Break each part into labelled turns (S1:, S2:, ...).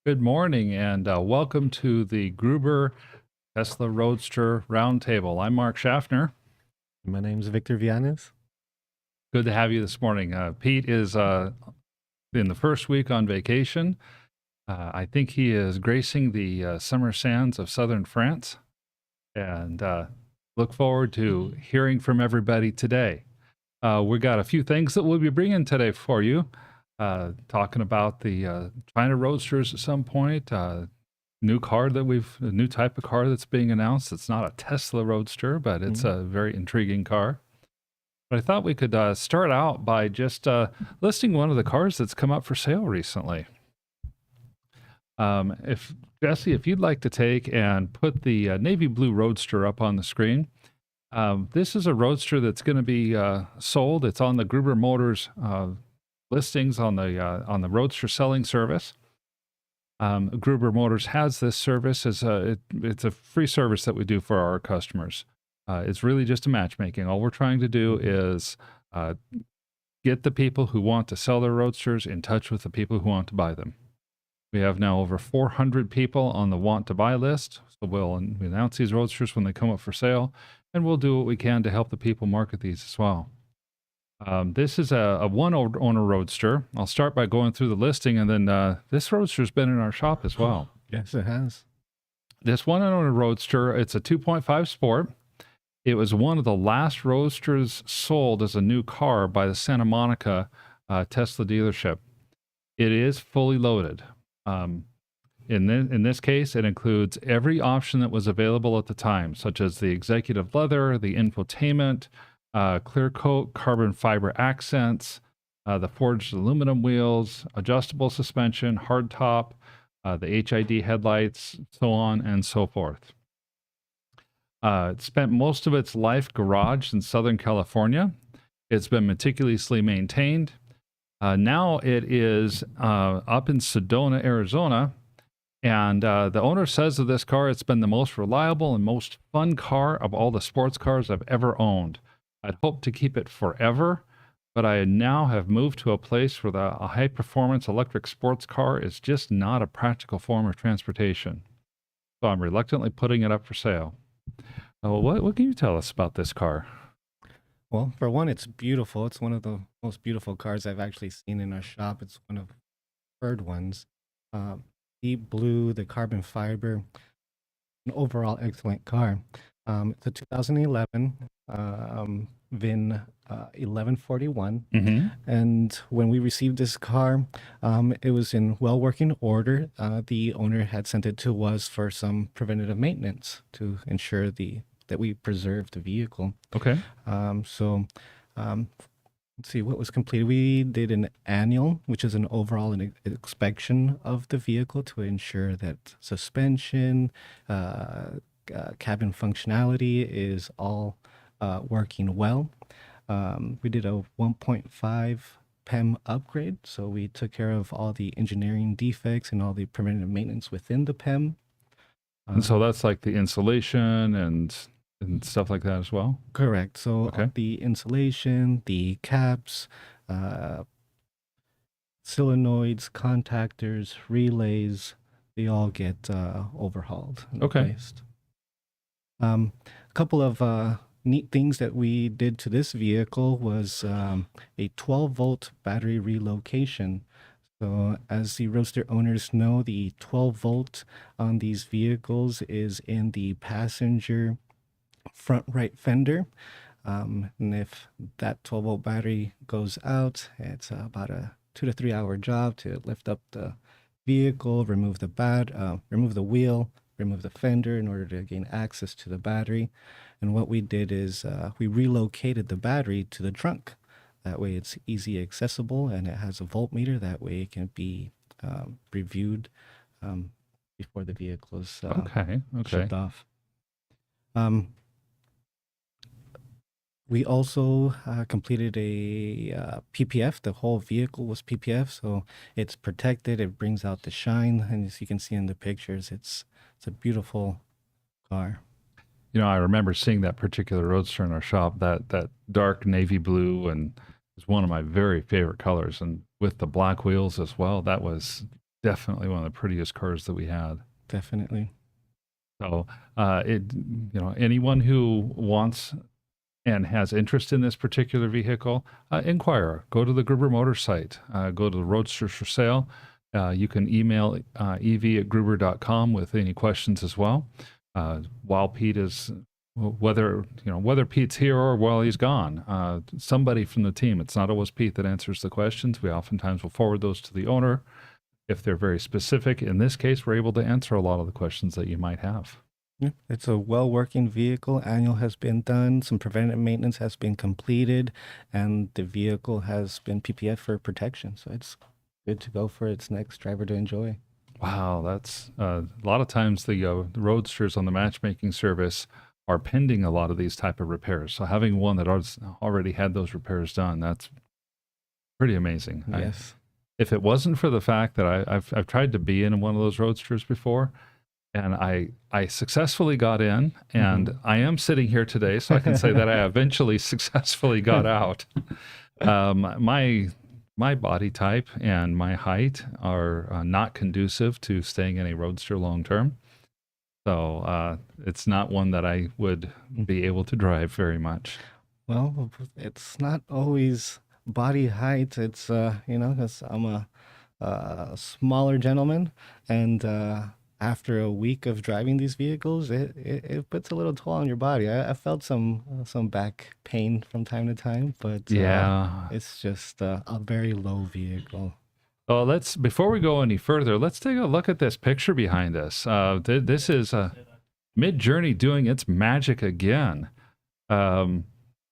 S1: Good morning and welcome to the Gruber Tesla Roadster Roundtable. I'm Mark Schaffner.
S2: My name's Victor Vianes.
S1: Good to have you this morning. Pete is in the first week on vacation. I think he is gracing the summer sands of southern France, and look forward to hearing from everybody today. We got a few things that we'll be bringing today for you. Talking about the China Roadsters at some point. New car that a new type of car that's being announced. It's not a Tesla Roadster, but it's a very intriguing car. But I thought we could start out by just listing one of the cars that's come up for sale recently. If Jesse, if you'd like to take and put the navy blue Roadster up on the screen. This is a Roadster that's going to be sold. It's on the Gruber Motors listings on the Roadster selling service. Gruber Motors has this service as it's a free service that we do for our customers. It's really just a matchmaking. All we're trying to do is get the people who want to sell their Roadsters in touch with the people who want to buy them. We have now over 400 people on the want to buy list. So we'll announce these Roadsters when they come up for sale, and we'll do what we can to help the people market these as well. This is a one-owner Roadster. I'll start by going through the listing, and then this Roadster's been in our shop as well.
S2: Yes, it has.
S1: This one-owner Roadster, it's a 2.5 Sport. It was one of the last Roadsters sold as a new car by the Santa Monica Tesla dealership. It is fully loaded. In this case, it includes every option that was available at the time, such as the executive leather, the infotainment, clear coat, carbon fiber accents, the forged aluminum wheels, adjustable suspension, hard top, the HID headlights, so on and so forth. It spent most of its life garaged in Southern California. It's been meticulously maintained. Now it is up in Sedona, Arizona, and the owner says of this car, it's been the most reliable and most fun car of all the sports cars I've ever owned. I'd hoped to keep it forever, but I now have moved to a place where a high-performance electric sports car is just not a practical form of transportation. So I'm reluctantly putting it up for sale. What can you tell us about this car?
S2: Well, for one, it's beautiful. It's one of the most beautiful cars I've actually seen in our shop. It's one of the preferred ones. Deep blue, the carbon fiber, an overall excellent car. It's a 2011 VIN 1141. And when we received this car, it was in well-working order. The owner had sent it to us for some preventative maintenance to ensure that we preserve the vehicle.
S1: Okay.
S2: Let's see what was completed. We did an annual, which is an overall inspection of the vehicle to ensure that suspension, cabin functionality is all working well. We did a 1.5 PEM upgrade, so we took care of all the engineering defects and all the preventative maintenance within the PEM.
S1: And so that's like the insulation and stuff like that as well?
S2: Correct. So
S1: Okay.
S2: the insulation, the caps, solenoids, contactors, relays, they all get overhauled and
S1: Okay.
S2: replaced. A couple of neat things that we did to this vehicle was a 12-volt battery relocation. So as the Roadster owners know, the 12-volt on these vehicles is in the passenger front right fender. And if that 12-volt battery goes out, it's about a 2 to 3 hour job to lift up the vehicle, remove the wheel, remove the fender in order to gain access to the battery. And what we did is we relocated the battery to the trunk. That way it's easy accessible and it has a voltmeter. That way it can be reviewed before the vehicle is shipped off. We also completed a PPF. The whole vehicle was PPF, so it's protected. It brings out the shine, and as you can see in the pictures, it's a beautiful car.
S1: You know, I remember seeing that particular Roadster in our shop, that dark navy blue, and it's one of my very favorite colors. And with the black wheels as well, that was definitely one of the prettiest cars that we had.
S2: Definitely.
S1: So, anyone who wants and has interest in this particular vehicle, inquire. Go to the Gruber Motor site. Go to the Roadsters for sale. You can email ev@gruber.com with any questions as well. While Pete is, whether Pete's here or while he's gone, somebody from the team. It's not always Pete that answers the questions. We oftentimes will forward those to the owner if they're very specific. In this case, we're able to answer a lot of the questions that you might have.
S2: Yeah, it's a well-working vehicle. Annual has been done. Some preventive maintenance has been completed, and the vehicle has been PPF for protection. So it's good to go for its next driver to enjoy.
S1: Wow, that's a lot of times the Roadsters on the matchmaking service are pending a lot of these type of repairs. So having one that already had those repairs done, that's pretty amazing.
S2: Yes.
S1: If it wasn't for the fact that I've tried to be in one of those Roadsters before, and I successfully got in, and I am sitting here today, so I can say that I eventually successfully got out. My body type and my height are not conducive to staying in a Roadster long term. So it's not one that I would be able to drive very much.
S2: Well, it's not always body height. It's, because I'm a smaller gentleman, and after a week of driving these vehicles, it puts a little toll on your body. I felt some back pain from time to time, but
S1: Yeah.
S2: it's just a very low vehicle.
S1: Well, before we go any further, let's take a look at this picture behind us. This is Mid-Journey doing its magic again.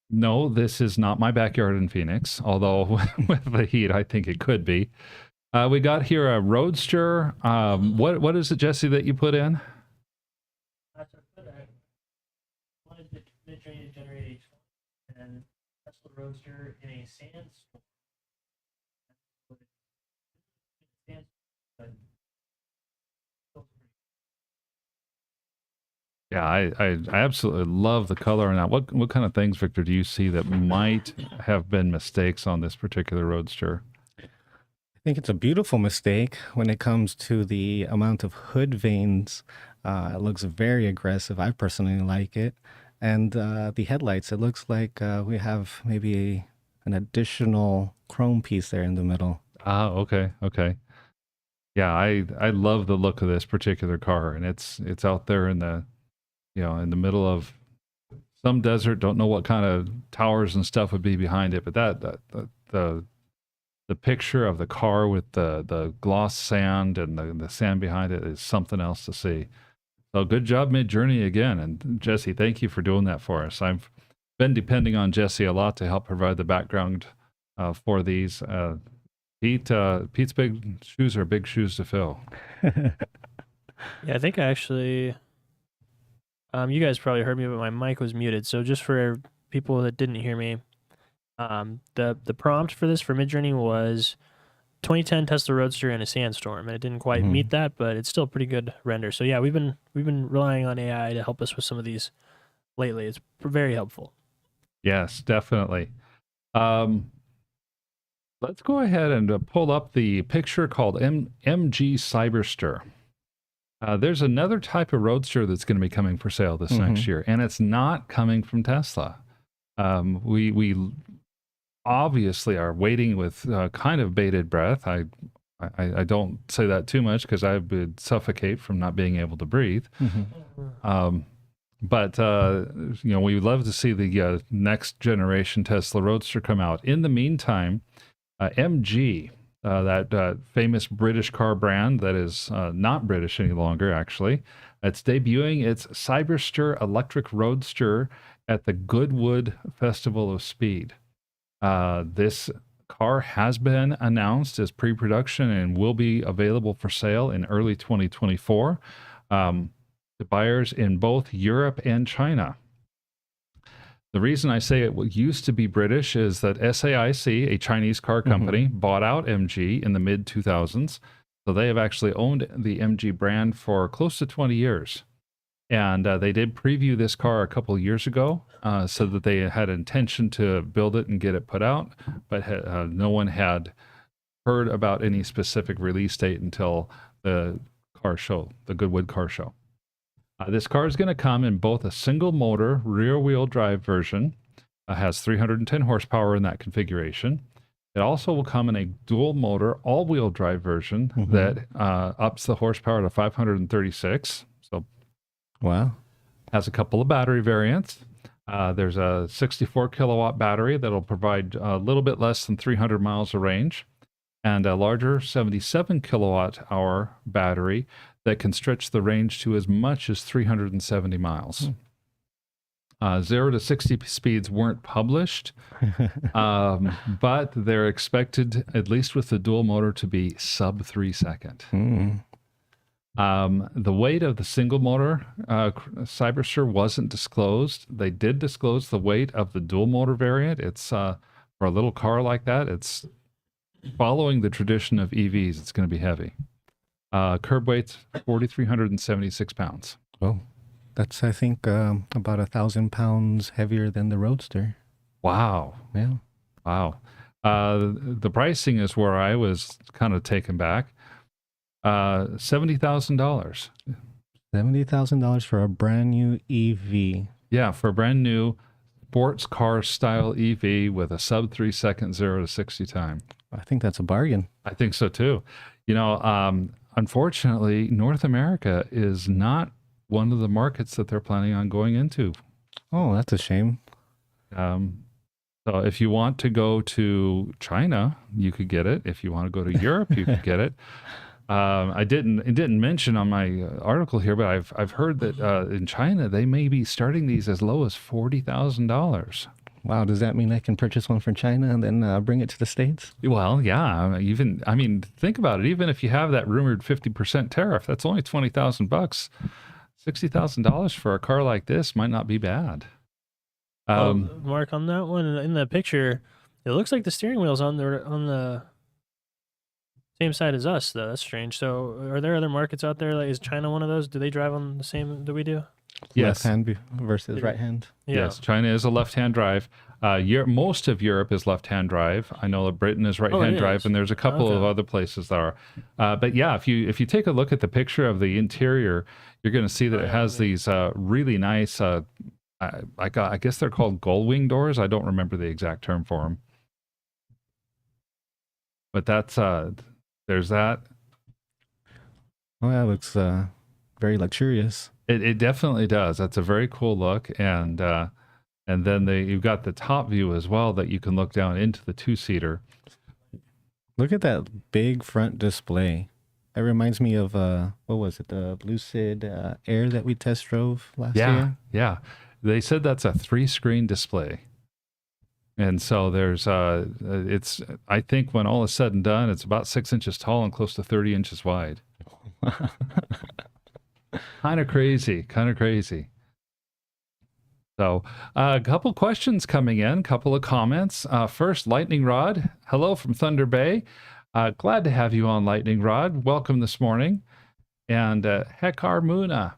S1: No, this is not my backyard in Phoenix, although with the heat, I think it could be. We got here a Roadster. What is it, Jesse, that you put in?
S3: I wanted the Mid-Journey to generate a 20 and Tesla Roadster in a sandstorm.
S1: Yeah, I absolutely love the color on that. What kind of things, Victor, do you see that might have been mistakes on this particular Roadster?
S2: I think it's a beautiful mistake when it comes to the amount of hood veins. It looks very aggressive. I personally like it. And the headlights, it looks like we have maybe an additional chrome piece there in the middle.
S1: Ah, okay. Yeah, I love the look of this particular car, and it's out there in the middle of some desert. Don't know what kind of towers and stuff would be behind it, but the picture of the car with the gloss sand and the sand behind it is something else to see. So good job, Mid-Journey, again. And Jesse, thank you for doing that for us. I've been depending on Jesse a lot to help provide the background for these. Pete's big shoes are big shoes to fill.
S3: Yeah, I think I actually, you guys probably heard me, but my mic was muted. So just for people that didn't hear me, the prompt for this for Mid-Journey was 2010 Tesla Roadster in a sandstorm, and it didn't quite meet that, but it's still a pretty good render. So yeah, we've been relying on AI to help us with some of these lately. It's very helpful.
S1: Yes, definitely. Let's go ahead and pull up the picture called MG Cyberster. There's another type of Roadster that's going to be coming for sale this next year, and it's not coming from Tesla. We obviously are waiting with kind of bated breath. I don't say that too much because I would suffocate from not being able to breathe. But we would love to see the next generation Tesla Roadster come out. In the meantime, MG, that famous British car brand that is not British any longer, actually, it's debuting its Cyberster electric Roadster at the Goodwood Festival of Speed. This car has been announced as pre-production and will be available for sale in early 2024 to buyers in both Europe and China. The reason I say it used to be British is that SAIC, a Chinese car company, bought out MG in the mid-2000s. So they have actually owned the MG brand for close to 20 years. And they did preview this car a couple of years ago so that they had intention to build it and get it put out, but no one had heard about any specific release date until the car show, the Goodwood Car Show. This car is going to come in both a single motor rear wheel drive version. Has 310 horsepower in that configuration. It also will come in a dual motor all wheel drive version that ups the horsepower to 536. So,
S2: Wow.
S1: has a couple of battery variants. There's a 64 kilowatt battery that'll provide a little bit less than 300 miles of range, and a larger 77 kilowatt hour battery that can stretch the range to as much as 370 miles. 0 to 60 speeds weren't published, but they're expected, at least with the dual motor, to be sub 3 second. The weight of the single motor Cyberster wasn't disclosed. They did disclose the weight of the dual motor variant. It's for a little car like that, it's following the tradition of EVs. It's going to be heavy. Curb weight's 4,376 pounds.
S2: Oh. That's, I think, about 1,000 pounds heavier than the Roadster.
S1: Wow.
S2: Yeah.
S1: Wow. The pricing is where I was kind of taken back. $70,000.
S2: $70,000 for a brand new EV.
S1: Yeah, for a brand new sports car style EV with a sub 3 second 0 to 60 time.
S2: I think that's a bargain.
S1: I think so too. You know, unfortunately, North America is not one of the markets that they're planning on going into.
S2: Oh, that's a shame.
S1: So if you want to go to China, you could get it. If you want to go to Europe, you could get it. It didn't mention on my article here, but I've heard that in China they may be starting these as low as $40,000.
S2: Wow, does that mean I can purchase one from China and then bring it to the States?
S1: Well, yeah. Think about it. Even if you have that rumored 50% tariff, that's only $20,000. $60,000 for a car like this might not be bad.
S3: Mark, on that one in the picture, it looks like the steering wheel's on the same side as us, though. That's strange. So, are there other markets out there? Like, is China one of those? Do they drive on the same that we do?
S1: Yes.
S2: Left hand versus right hand.
S3: Yeah.
S1: Yes, China is a left-hand drive. Most of Europe is left-hand drive. I know that Britain is right-hand drive, and there's a couple of other places that are. But yeah, if you take a look at the picture of the interior, you're going to see that it has these really nice. I guess they're called gull wing doors. I don't remember the exact term for them. But that's there's that.
S2: Oh, that looks very luxurious.
S1: It definitely does. That's a very cool look, and then you've got the top view as well that you can look down into the two-seater.
S2: Look at that big front display. That reminds me of what was it? The Lucid Air that we test drove last year.
S1: Yeah. They said that's a 3-screen display, and so there's it's. I think when all is said and done, it's about 6 inches tall and close to 30 inches wide. Kind of crazy. So a couple questions coming in, couple of comments. First, Lightning Rod. Hello from Thunder Bay. Glad to have you on, Lightning Rod. Welcome this morning. And Hekar Muna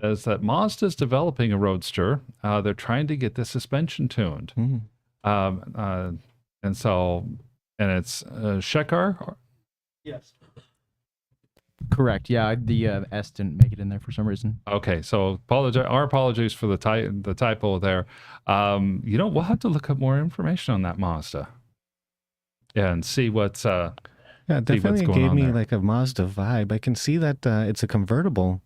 S1: says that Mazda's developing a Roadster. They're trying to get the suspension tuned. And it's Shekar?
S4: Yes. Correct. Yeah, the S didn't make it in there for some reason.
S1: Okay, so our apologies for the typo there. We'll have to look up more information on that Mazda and see what's
S2: Yeah, it definitely gave me like a Mazda vibe. I can see that it's a convertible.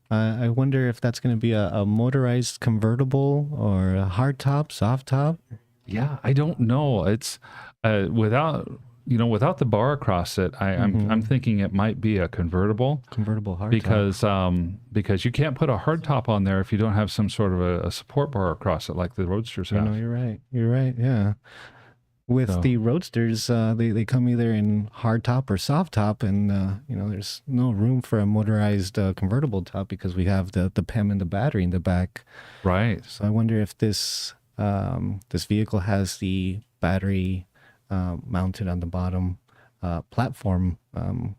S2: I wonder if that's going to be a motorized convertible or a hard top, soft top.
S1: Yeah, I don't know. It's without the bar across it. I'm thinking it might be a convertible
S2: hard
S1: because you can't put a hard top on there if you don't have some sort of a support bar across it like the Roadsters have.
S2: No, you're right. Yeah. With the Roadsters, they come either in hard top or soft top, and there's no room for a motorized convertible top because we have the PEM and the battery in the back.
S1: Right.
S2: So I wonder if this vehicle has the battery mounted on the bottom platform.
S1: I'm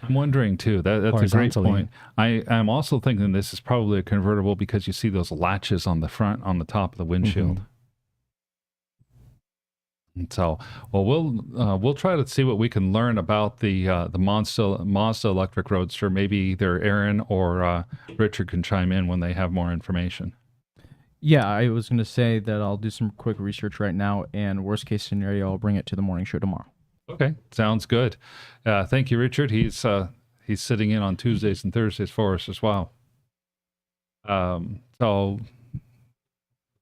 S1: wondering too. That's a great point. I'm also thinking this is probably a convertible because you see those latches on the front, on the top of the windshield. And so, well, we'll try to see what we can learn about the Mazda electric Roadster. Maybe either Aaron or Richard can chime in when they have more information.
S4: Yeah, I was going to say that I'll do some quick research right now, and worst case scenario, I'll bring it to the morning show tomorrow.
S1: Okay, sounds good. Thank you, Richard. He's sitting in on Tuesdays and Thursdays for us as well. So,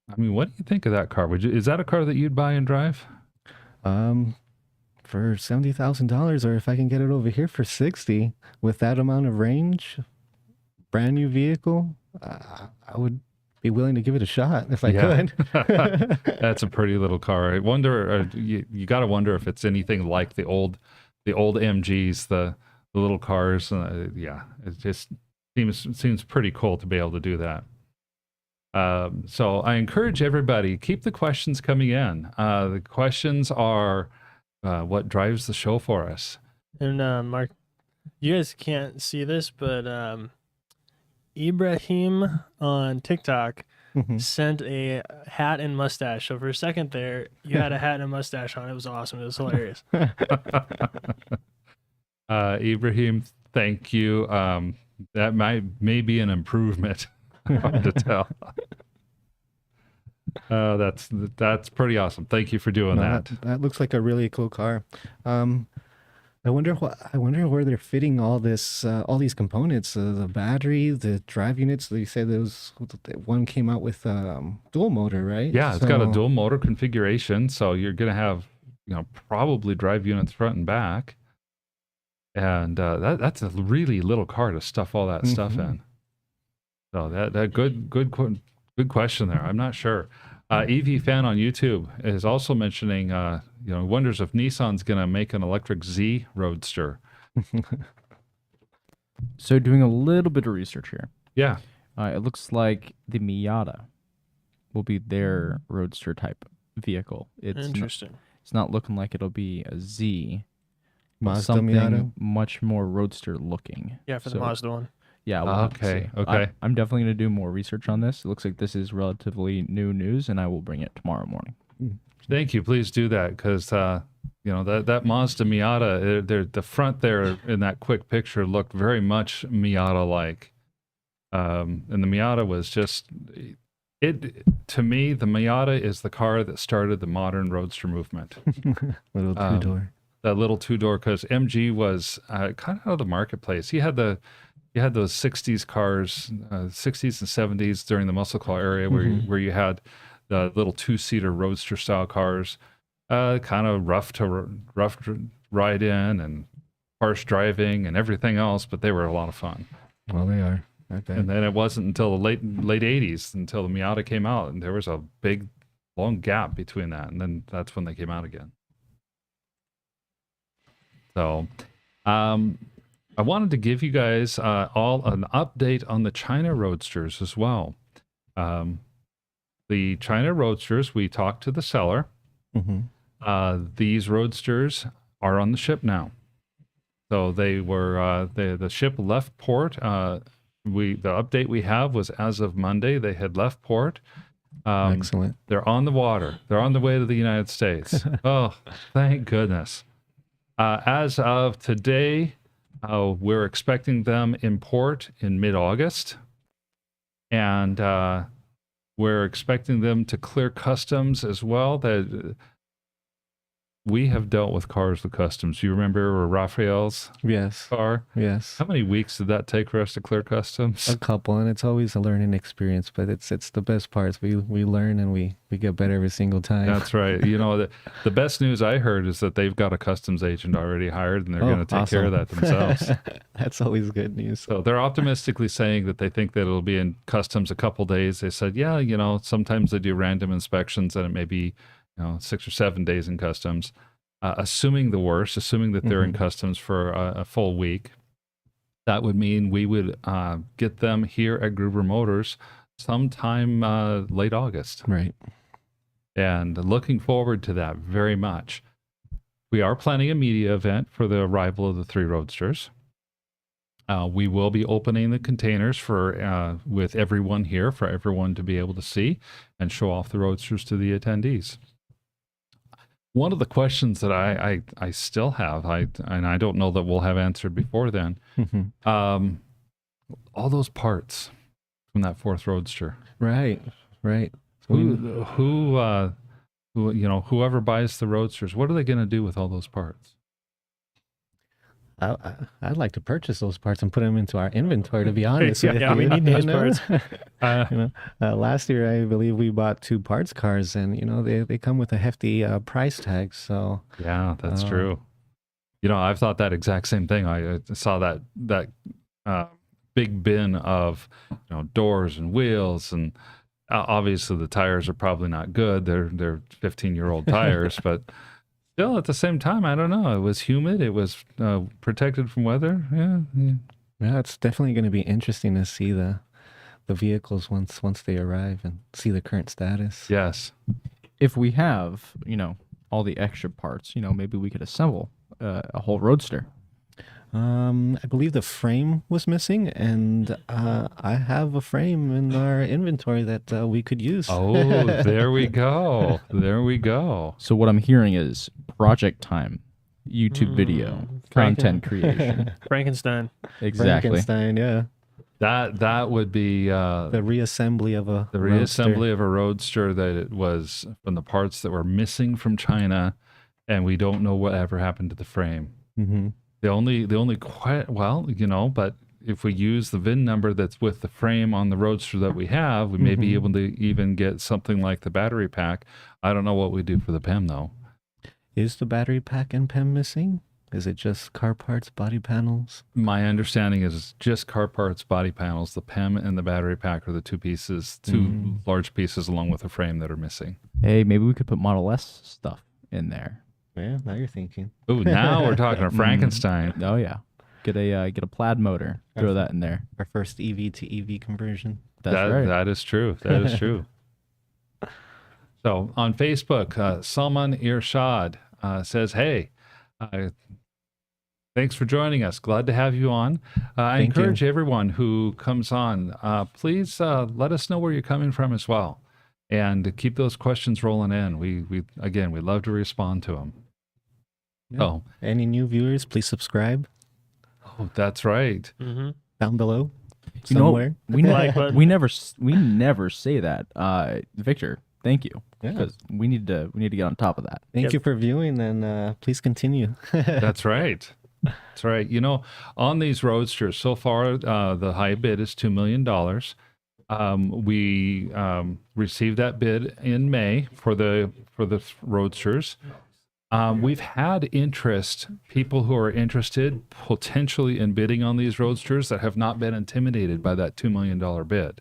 S1: I mean, what do you think of that car? Is that a car that you'd buy and drive?
S2: For $70,000, or if I can get it over here for 60, with that amount of range, brand new vehicle, I would be willing to give it a shot if I could.
S1: That's a pretty little car. I wonder, you got to wonder if it's anything like the old MGs, the little cars. Yeah, it just seems pretty cool to be able to do that. So I encourage everybody, keep the questions coming in. The questions are what drives the show for us.
S3: And Mark, you guys can't see this, but Ibrahim on TikTok sent a hat and mustache. So for a second there, you had a hat and a mustache on. It was awesome. It was hilarious.
S1: Ibrahim, thank you. That may be an improvement. Hard to tell. That's pretty awesome. Thank you for doing that.
S2: That looks like a really cool car. I wonder where they're fitting all these components. The battery, the drive units. They said one came out with dual motor, right?
S1: Yeah, it's got a dual motor configuration, so you're gonna have probably drive units front and back, and that's a really little car to stuff all that stuff in. So that good question there. I'm not sure. EV Fan on YouTube is also mentioning, wonders if Nissan's going to make an electric Z Roadster.
S4: So doing a little bit of research here.
S1: Yeah.
S4: It looks like the Miata will be their Roadster type vehicle. It's
S3: Interesting.
S4: It's not looking like it'll be a Z.
S2: Mazda
S4: something
S2: Miata?
S4: much more Roadster looking.
S3: Yeah, for the Mazda one.
S4: Yeah. We'll have to
S1: Okay.
S4: see. I'm definitely going to do more research on this. It looks like this is relatively new news, and I will bring it tomorrow morning.
S1: Thank you. Please do that because that Mazda Miata, the front there in that quick picture looked very much Miata-like, and the Miata was just it. To me, the Miata is the car that started the modern Roadster movement.
S2: Little two-door.
S1: That little two-door, because MG was kind of out of the marketplace. You had those 60s cars, 60s and 70s during the muscle car area where you had the little two-seater Roadster style cars, kind of rough to ride in and harsh driving and everything else, but they were a lot of fun.
S2: Well, they are. Okay.
S1: And then it wasn't until the late 80s until the Miata came out, and there was a big long gap between that, and then that's when they came out again. So, I wanted to give you guys all an update on the China Roadsters as well. The China Roadsters, we talked to the seller. These Roadsters are on the ship now. So they were the ship left port. The update we have was as of Monday they had left port.
S2: Excellent.
S1: They're on the water. They're on the way to the United States. Oh, thank goodness. As of today, we're expecting them in port in mid-August, and we're expecting them to clear customs as well. That we have dealt with cars with customs. You remember Raphael's car?
S2: Yes.
S1: How many weeks did that take for us to clear customs?
S2: A couple, and it's always a learning experience, but it's the best parts. We learn and we get better every single time.
S1: That's right. The best news I heard is that they've got a customs agent already hired, and they're going to take care of that themselves.
S2: That's always good news.
S1: So they're optimistically saying that they think that it'll be in customs a couple days. They said, yeah, sometimes they do random inspections, and it may be 6 or 7 days in customs. Assuming the worst, assuming that they're in customs for a full week, that would mean we would get them here at Gruber Motors sometime late August.
S2: Right.
S1: And looking forward to that very much. We are planning a media event for the arrival of the 3 Roadsters. We will be opening the containers with everyone here, for everyone to be able to see and show off the Roadsters to the attendees. One of the questions that I still have, and I don't know that we'll have answered before then, all those parts from that fourth Roadster.
S2: Right.
S1: Who whoever buys the Roadsters, what are they going to do with all those parts?
S2: I'd like to purchase those parts and put them into our inventory, to be honest with
S3: Yeah,
S2: you.
S3: we need those
S2: You know?
S3: parts.
S2: Last year, I believe we bought 2 parts cars, and they come with a hefty price tag. So
S1: Yeah, that's true. I've thought that exact same thing. I saw that big bin of doors and wheels, and obviously the tires are probably not good. They're 15-year-old tires, but still, at the same time, I don't know. It was humid. It was protected from weather. Yeah.
S2: it's definitely going to be interesting to see the vehicles once they arrive and see the current status.
S1: Yes.
S4: If we have, all the extra parts, maybe we could assemble a whole Roadster.
S2: I believe the frame was missing, and I have a frame in our inventory that we could use.
S1: Oh, there we go. There we go.
S4: So what I'm hearing is project time, YouTube video, content creation.
S3: Frankenstein.
S4: Exactly.
S2: Frankenstein, yeah.
S1: That would be
S2: The reassembly of a
S1: the reassembly of a Roadster that it was from the parts that were missing from China, and we don't know whatever happened to the frame.
S2: Mm-hmm.
S1: But if we use the VIN number that's with the frame on the Roadster that we have, we may be able to even get something like the battery pack. I don't know what we do for the PEM though.
S2: Is the battery pack and PEM missing? Is it just car parts, body panels?
S1: My understanding is it's just car parts, body panels. The PEM and the battery pack are the two large pieces along with the frame that are missing.
S4: Hey, maybe we could put Model S stuff in there.
S2: Yeah, now you're thinking.
S1: Oh, now we're talking to Frankenstein.
S4: Oh yeah, get a plaid motor. Throw that in there.
S2: Our first EV to EV conversion.
S4: That's right.
S1: That is true. That is true. So on Facebook, Salman Irshad says, "Hey, thanks for joining us. Glad to have you on. I
S2: Thank you.
S1: encourage everyone who comes on, please let us know where you're coming from as well, and keep those questions rolling in. We love to respond to them.
S2: Yeah.
S1: Oh,
S2: Any new viewers, please subscribe
S1: that's right.
S3: Mm-hmm.
S2: down below
S4: You know,
S2: somewhere.
S4: we
S3: Like button.
S4: we never say that. Victor, thank you,
S2: Yeah.
S4: because we need to get on top of that.
S2: Thank
S3: Yep.
S2: you for viewing, and please continue.
S1: That's right. That's right. On these Roadsters, so far, the high bid is $2 million. We received that bid in May for the Roadsters. We've had people who are interested potentially in bidding on these Roadsters that have not been intimidated by that $2 million bid.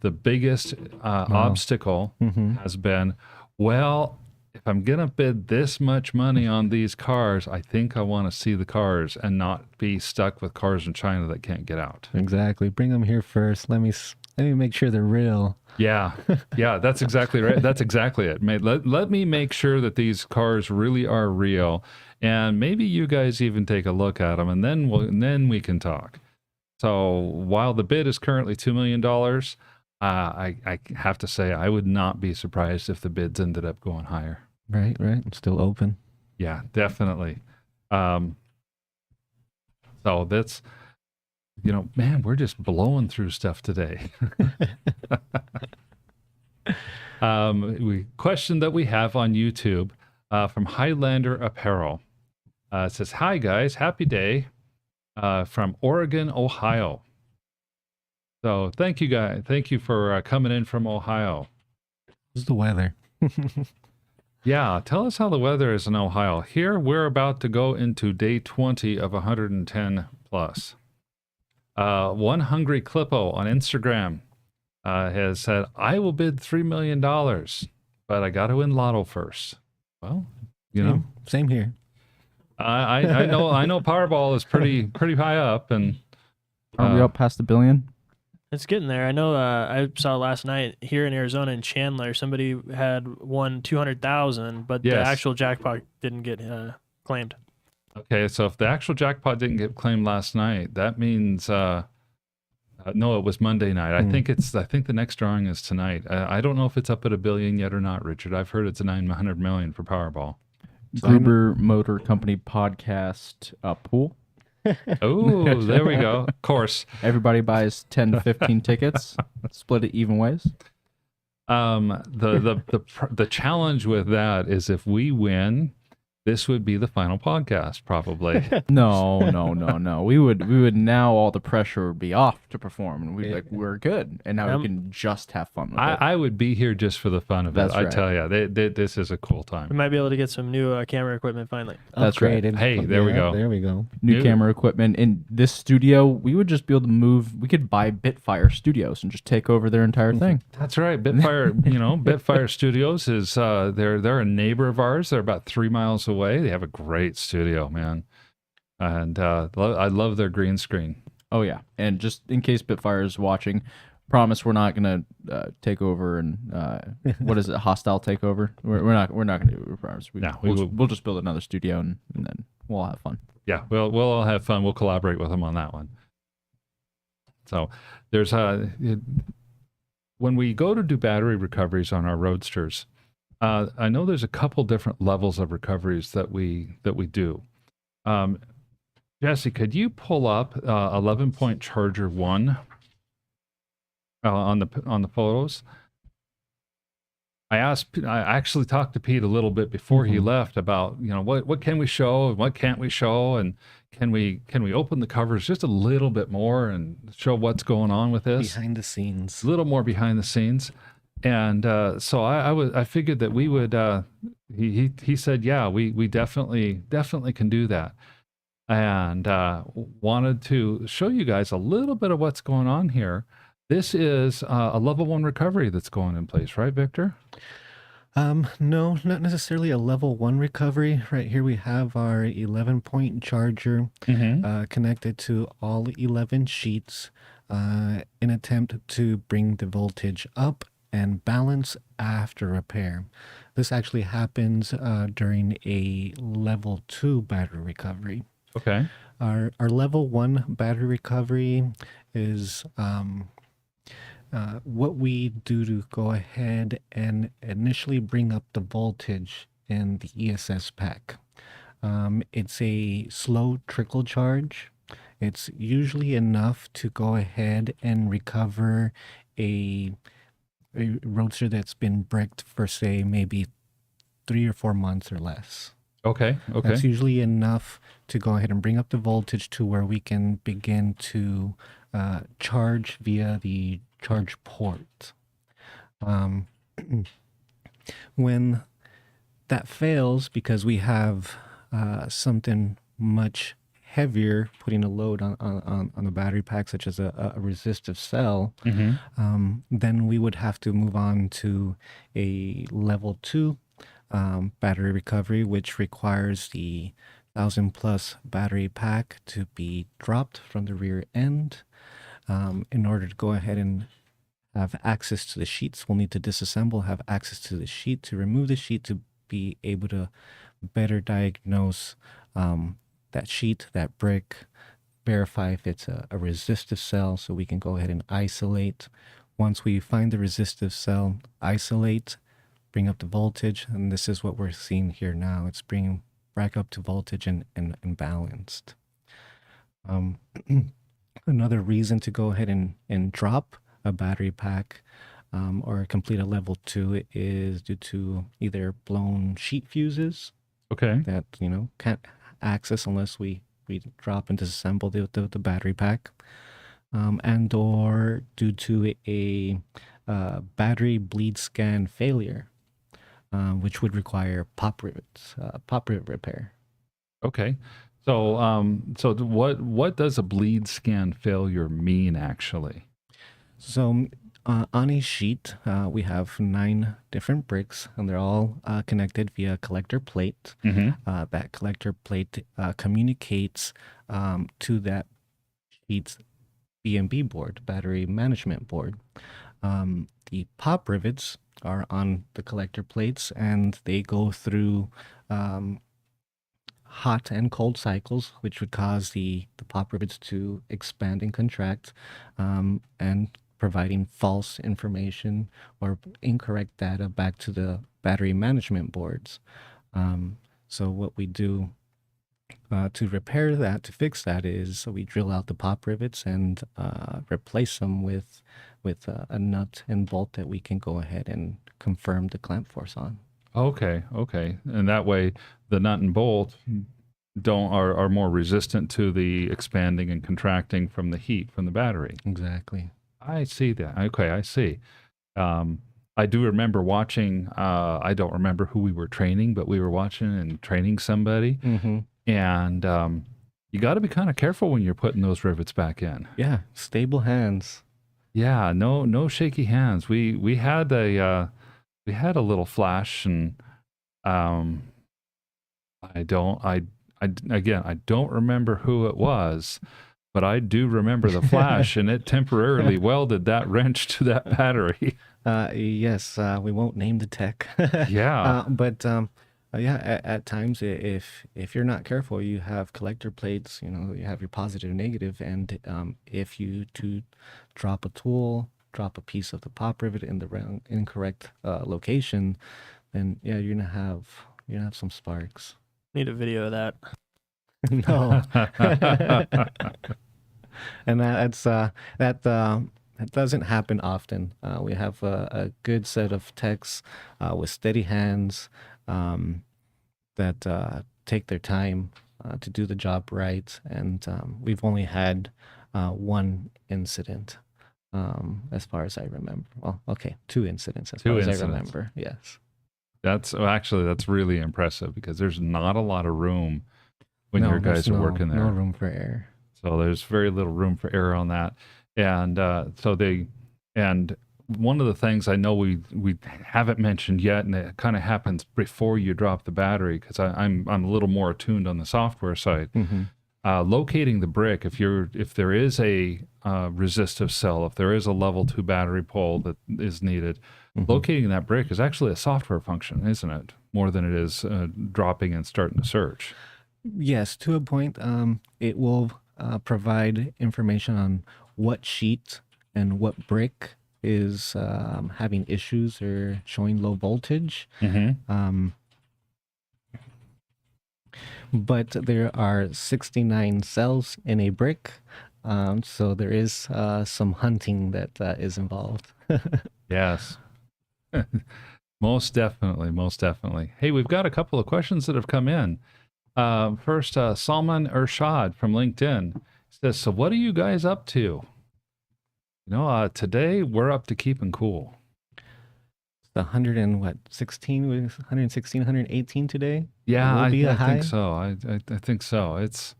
S1: The biggest obstacle has been, well, if I'm going to bid this much money on these cars, I think I want to see the cars and not be stuck with cars in China that can't get out.
S2: Exactly. Bring them here first. Let me make sure they're real.
S1: Yeah, that's exactly right. That's exactly it. Let me make sure that these cars really are real, and maybe you guys even take a look at them, and then we can talk. So while the bid is currently $2 million, I have to say I would not be surprised if the bids ended up going higher.
S2: Right. I'm still open.
S1: Yeah, definitely. So that's, man, we're just blowing through stuff today. Question that we have on YouTube from Highlander Apparel. It says, "Hi guys, happy day from Oregon, Ohio." So thank you guys. Thank you for coming in from Ohio.
S2: This is the weather.
S1: Yeah, tell us how the weather is in Ohio. Here, we're about to go into day 20 of 110 plus. One Hungry Clippo on Instagram has said, "I will bid $3 million, but I got to win Lotto first." Well,
S2: Same here.
S1: I know Powerball is pretty high up, and
S4: Are we up past $1 billion?
S3: It's getting there. I know. I saw last night here in Arizona in Chandler, somebody had won 200,000, but the
S1: Yes.
S3: actual jackpot didn't get claimed.
S1: Okay, so if the actual jackpot didn't get claimed last night, that means No, it was Monday night. I think the next drawing is tonight. I don't know if it's up at $1 billion yet or not, Richard. I've heard it's 900 million for Powerball.
S4: Gruber Motor Company podcast pool.
S1: Oh, there we go. Of course.
S4: Everybody buys 10 to 15 tickets, split it even ways.
S1: The challenge with that is if we win, this would be the final podcast, probably.
S4: No. We would now all the pressure would be off to perform, and we'd be like, we're good, and now we can just have fun with it.
S1: I would be here just for the fun of
S4: That's
S1: it. I
S4: right.
S1: tell you, this is a cool
S3: We
S1: time.
S3: might be able to get some new camera equipment finally.
S4: That's right.
S2: Upgraded.
S1: Hey, there we go.
S2: There we go.
S4: New camera equipment in this studio. We would just be able to move. We could buy Bitfire Studios and just take over their entire thing.
S1: That's right. Bitfire, Bitfire Studios is they're a neighbor of ours. They're about 3 miles away. They have a great studio, man, and I love their green screen.
S4: Oh yeah, and just in case Bitfire is watching, promise we're not gonna take over and what is it, hostile takeover? We're not gonna do it. We promise. We'll just build another studio and then we'll all have fun.
S1: Yeah, we'll all have fun. We'll collaborate with them on that one. So there's when we go to do battery recoveries on our Roadsters, I know there's a couple different levels of recoveries that we do. Jesse, could you pull up 11-point charger 1 on the photos? I actually talked to Pete a little bit before he left about what can we show and what can't we show, and can we open the covers just a little bit more and show what's going on with this
S2: Behind the scenes.
S1: a little more behind the scenes. And so I figured that we would. He said, yeah, we definitely can do that, and wanted to show you guys a little bit of what's going on here. This is a level 1 recovery that's going in place, right, Victor?
S2: No, not necessarily a level 1 recovery. Right here we have our 11-point charger connected to all 11 sheets in attempt to bring the voltage up and balance after repair. This actually happens during a level 2 battery recovery.
S1: Okay.
S2: Our level 1 battery recovery is what we do to go ahead and initially bring up the voltage in the ESS pack. It's a slow trickle charge. It's usually enough to go ahead and recover a Roadster that's been bricked for, say, maybe 3 or 4 months or less.
S1: Okay.
S2: That's usually enough to go ahead and bring up the voltage to where we can begin to charge via the charge port. When that fails, because we have something much heavier putting a load on the battery pack, such as a resistive cell, then we would have to move on to a level 2 battery recovery, which requires the 1,000+ battery pack to be dropped from the rear end. In order to go ahead and have access to the sheets, we'll need to disassemble, have access to the sheet, to remove the sheet, to be able to better diagnose that sheet, that brick, verify if it's a resistive cell, so we can go ahead and isolate. Once we find the resistive cell, isolate, bring up the voltage, and this is what we're seeing here now. It's bringing back up to voltage and balanced. Another reason to go ahead and drop a battery pack or complete a level 2 is due to either blown sheet fuses that can't access unless we drop and disassemble the battery pack, and or due to a battery bleed scan failure, which would require pop rivet repair.
S1: Okay. So what does a bleed scan failure mean actually?
S2: So on a sheet, we have 9 different bricks, and they're all connected via a collector plate. That collector plate communicates to that sheet's B&B board, battery management board. The pop rivets are on the collector plates, and they go through hot and cold cycles, which would cause the pop rivets to expand and contract, and providing false information or incorrect data back to the battery management boards. So what we do to repair that, to fix that, is we drill out the pop rivets and replace them with a nut and bolt that we can go ahead and confirm the clamp force on.
S1: Okay. And that way the nut and bolt are more resistant to the expanding and contracting from the heat from the battery.
S2: Exactly.
S1: I see that. Okay, I see. I do remember watching, I don't remember who we were training, but we were watching and training somebody.
S2: Mm-hmm.
S1: And you got to be kind of careful when you're putting those rivets back in.
S2: Yeah, stable hands.
S1: Yeah, no shaky hands. We had a little flash, and I don't remember who it was, but I do remember the flash, and it temporarily welded that wrench to that battery.
S2: Yes, we won't name the tech.
S1: Yeah.
S2: But at times, if you're not careful, you have collector plates. You have your positive, negative, and if you to drop a tool, drop a piece of the pop rivet in the wrong, incorrect location, then yeah, you're gonna have some sparks.
S3: Need a video of that.
S2: No. And that doesn't happen often. We have a good set of techs with steady hands that take their time to do the job right. And we've only had one incident as far as I remember. Well, okay, 2 incidents as far as I remember. Yes.
S1: That's really impressive, because there's not a lot of room when your guys are working there.
S2: No room for error.
S1: So there's very little room for error on that. And one of the things I know we haven't mentioned yet, and it kind of happens before you drop the battery, because I'm a little more attuned on the software side.
S2: Mm-hmm.
S1: Locating the brick, if there is a resistive cell, if there is a level 2 battery pole that is needed,
S2: Mm-hmm.
S1: locating that brick is actually a software function, isn't it? More than it is dropping and starting to search.
S2: Yes, to a point. It will provide information on what sheet and what brick is having issues or showing low voltage.
S1: Mm-hmm.
S2: But there are 69 cells in a brick, so there is some hunting that is involved.
S1: Yes. Most definitely. Hey, we've got a couple of questions that have come in. First, Salman Ershad from LinkedIn says, so what are you guys up to? Today we're up to keeping cool.
S2: The 116, 118 today?
S1: Yeah, I
S2: high?
S1: think so. I think so. It's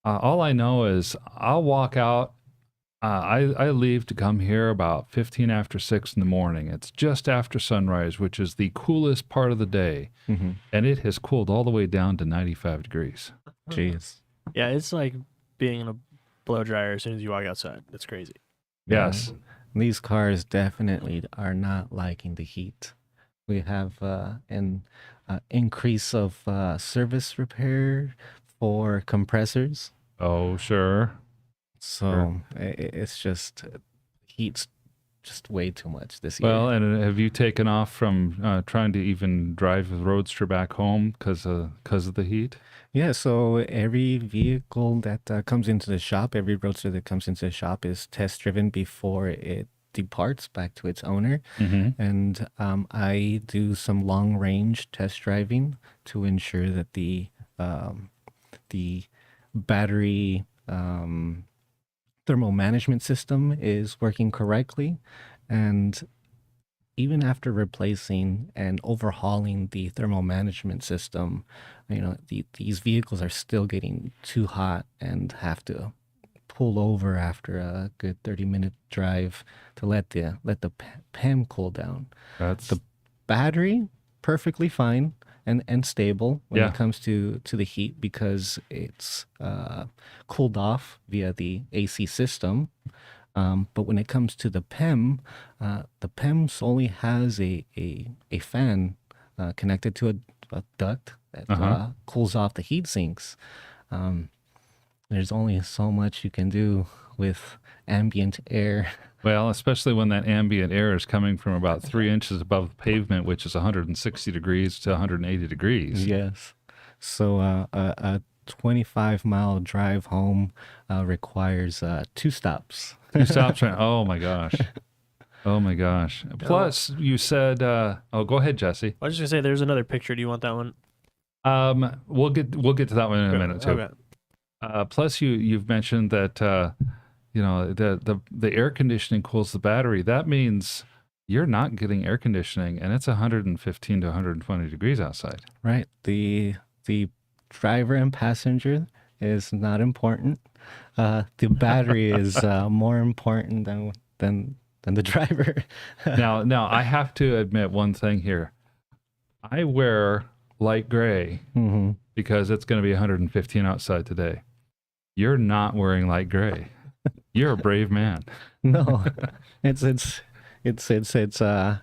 S1: all I know is I'll walk out. I leave to come here about 15 after 6 in the morning. It's just after sunrise, which is the coolest part of the day.
S2: Mm-hmm.
S1: And it has cooled all the way down to 95 degrees.
S2: Jeez.
S3: Yeah, it's like being in a blow dryer as soon as you walk outside. That's crazy.
S1: Yes.
S2: These cars definitely are not liking the heat. We have an increase of service repair for compressors.
S1: Oh, sure.
S2: So it's just heat's just way too much this year.
S1: Well, and have you taken off from trying to even drive the Roadster back home because of the heat?
S2: Yeah, so every vehicle that comes into the shop, every Roadster that comes into the shop is test driven before it departs back to its owner.
S1: Mm-hmm.
S2: And I do some long range test driving to ensure that the battery thermal management system is working correctly. And even after replacing and overhauling the thermal management system, these vehicles are still getting too hot and have to pull over after a good 30-minute drive to let the PEM cool down.
S1: That's
S2: the battery perfectly fine and stable when
S1: Yeah.
S2: it comes to the heat, because it's cooled off via the AC system. But when it comes to the PEM solely has a fan connected to a duct that cools off the heat sinks. There's only so much you can do with ambient air.
S1: Well, especially when that ambient air is coming from about 3 inches above the pavement, which is 160 degrees to 180 degrees.
S2: Yes. So a 25-mile drive home requires 2 stops.
S1: 2 stops. Oh my gosh. Oh my gosh. Plus, you said, go ahead, Jesse.
S3: I was just gonna say, there's another picture. Do you want that one?
S1: We'll get to that one in a minute too.
S3: Okay.
S1: Plus, you've mentioned that the air conditioning cools the battery. That means you're not getting air conditioning, and it's 115 to 120 degrees outside.
S2: Right. The driver and passenger is not important. The battery is more important than the driver.
S1: Now I have to admit one thing here. I wear light gray because it's going to be 115 outside today. You're not wearing light gray. You're a brave man.
S2: No, it's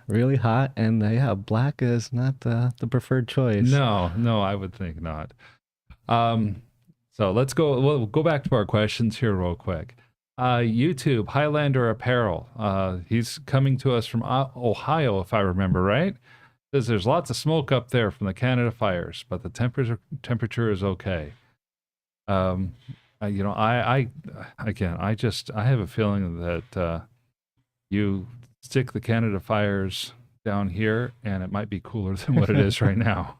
S2: really hot, and black is not the preferred choice.
S1: No, I would think not. So let's go. We'll go back to our questions here real quick. YouTube Highlander Apparel. He's coming to us from Ohio, if I remember right. Says there's lots of smoke up there from the Canada fires, but the temperature is okay. I have a feeling that you stick the Canada fires down here, and it might be cooler than what it is right now.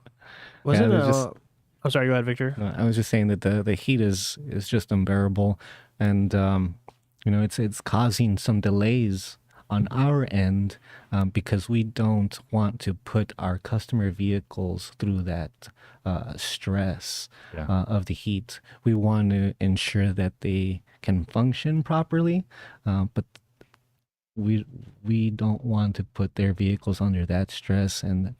S3: Wasn't I'm sorry. Go ahead, Victor.
S2: I was just saying that the heat is just unbearable, and it's causing some delays on our end because we don't want to put our customer vehicles through that stress of the heat. We want to ensure that they can function properly, but we don't want to put their vehicles under that stress, and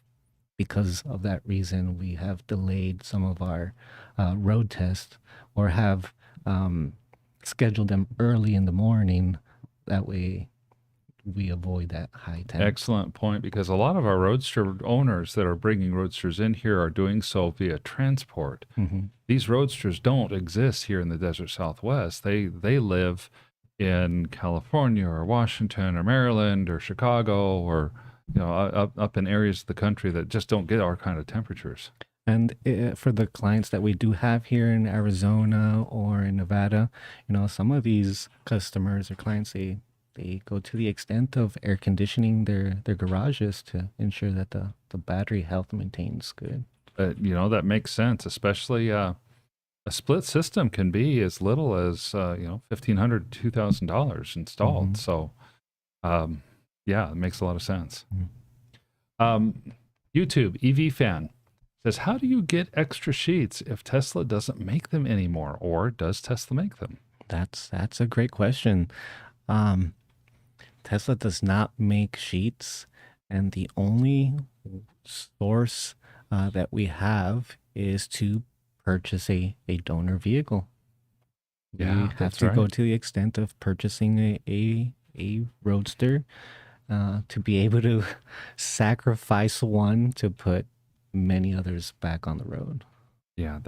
S2: because of that reason, we have delayed some of our road tests or have scheduled them early in the morning. That way we avoid that high temp.
S1: Excellent point, because a lot of our Roadster owners that are bringing Roadsters in here are doing so via transport. These Roadsters don't exist here in the desert Southwest. They live in California or Washington or Maryland or Chicago or up in areas of the country that just don't get our kind of temperatures.
S2: And for the clients that we do have here in Arizona or in Nevada, some of these customers or clients, they go to the extent of air conditioning their garages to ensure that the battery health maintains good.
S1: That makes sense, especially a split system can be as little as $1,500 to $2,000 installed. So it makes a lot of sense. YouTube EV fan says, how do you get extra sheets if Tesla doesn't make them anymore, or does Tesla make them?
S2: That's a great question. Tesla does not make sheets, and the only source that we have is to purchase a donor vehicle.
S1: Yeah,
S2: we have to go to the extent of purchasing a Roadster to be able to sacrifice one to put many others back on the road.
S1: Yeah,